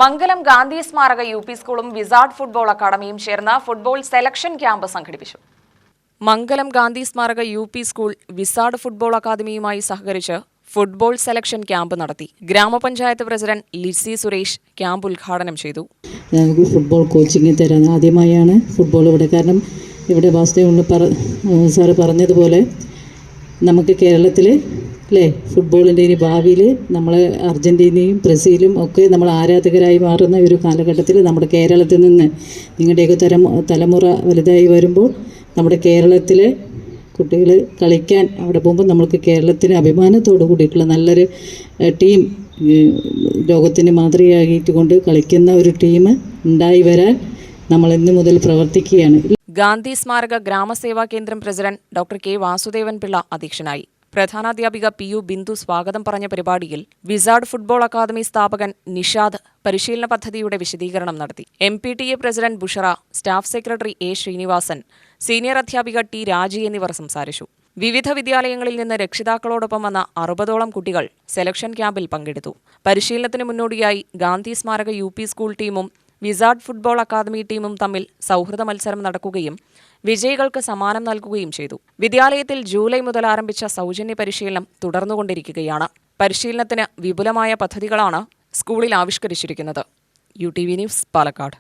മംഗലം ഗാന്ധി സ്മാരക യു.പി. സ്കൂളും wizard football അക്കാദമിയും ചേർന്ന് ഫുട്ബോൾ സെലക്ഷൻ ക്യാമ്പ് സംഘടിപ്പിച്ചു. മംഗലം ഗാന്ധി സ്മാരക യു.പി. സ്കൂൾ വിസാർഡ് ഫുട്ബോൾ അക്കാദമിയുമായി സഹകരിച്ച് ഫുട്ബോൾ സെലക്ഷൻ ക്യാമ്പ് നടത്തി. ഗ്രാമപഞ്ചായത്ത് പ്രസിഡന്റ് ലിസി സുരേഷ് ക്യാമ്പ് ഉദ്ഘാടനം ചെയ്തു. ഞങ്ങൾക്ക് ഫുട്ബോൾ കോച്ചിങ് തരാൻ ആദ്യമായാണ് ഫുട്ബോൾ ഇവിടെ. കാരണം ഇവിടെ വാസ്തവ സാറ് പറഞ്ഞതുപോലെ നമുക്ക് കേരളത്തിൽ ഫുട്ബോളിൻ്റെ ഇനി ഭാവിയിൽ നമ്മൾ അർജൻറ്റീനയും ബ്രസീലും ഒക്കെ നമ്മൾ ആരാധകരായി മാറുന്ന ഒരു കാലഘട്ടത്തിൽ നമ്മുടെ കേരളത്തിൽ നിന്ന് നിങ്ങളുടെയൊക്കെ തലമുറ വലുതായി വരുമ്പോൾ നമ്മുടെ കേരളത്തിലെ കുട്ടികൾ കളിക്കാൻ അവിടെ പോകുമ്പോൾ നമ്മൾക്ക് കേരളത്തിന് അഭിമാനത്തോടു കൂടിയിട്ടുള്ള നല്ലൊരു ടീം, ലോകത്തിന് മാതൃകയായിട്ട് കൊണ്ട് കളിക്കുന്ന ഒരു ടീം ഉണ്ടായി വരാൻ നമ്മൾ ഇന്ന് മുതൽ പ്രവർത്തിക്കുകയാണ്. ഗാന്ധി സ്മാരക ഗ്രാമസേവാ കേന്ദ്രം president doctor K Vasudevan Pillai അധ്യക്ഷനായി. പ്രധാനാധ്യാപിക പി.യു. ബിന്ദു സ്വാഗതം പറഞ്ഞ പരിപാടിയിൽ വിസാർഡ് ഫുട്ബോൾ അക്കാദമി സ്ഥാപകൻ നിഷാദ് പരിശീലന പദ്ധതിയുടെ വിശദീകരണം നടത്തി. MPTA president Bushara, staff secretary A. Srinivasan, senior അധ്യാപിക ടി. രാജി എന്നിവർ സംസാരിച്ചു. വിവിധ വിദ്യാലയങ്ങളിൽ നിന്ന് രക്ഷിതാക്കളോടൊപ്പം വന്ന 60ഓളം കുട്ടികൾ സെലക്ഷൻ ക്യാമ്പിൽ പങ്കെടുത്തു. പരിശീലനത്തിന് മുന്നോടിയായി ഗാന്ധി സ്മാരക യു.പി. സ്കൂൾ ടീമും വിസാർഡ് ഫുട്ബോൾ അക്കാദമി ടീമും തമ്മിൽ സൗഹൃദ മത്സരം നടക്കുകയും വിജയികൾക്ക് സമ്മാനം നൽകുകയും ചെയ്തു. വിദ്യാലയത്തിൽ ജൂലൈ മുതൽ ആരംഭിച്ച സൗജന്യ പരിശീലനം തുടർന്നുകൊണ്ടിരിക്കുകയാണ്. പരിശീലനത്തിന് വിപുലമായ പദ്ധതികളാണ് സ്കൂളിൽ ആവിഷ്കരിച്ചിരിക്കുന്നത്. UTV news, Palakkad.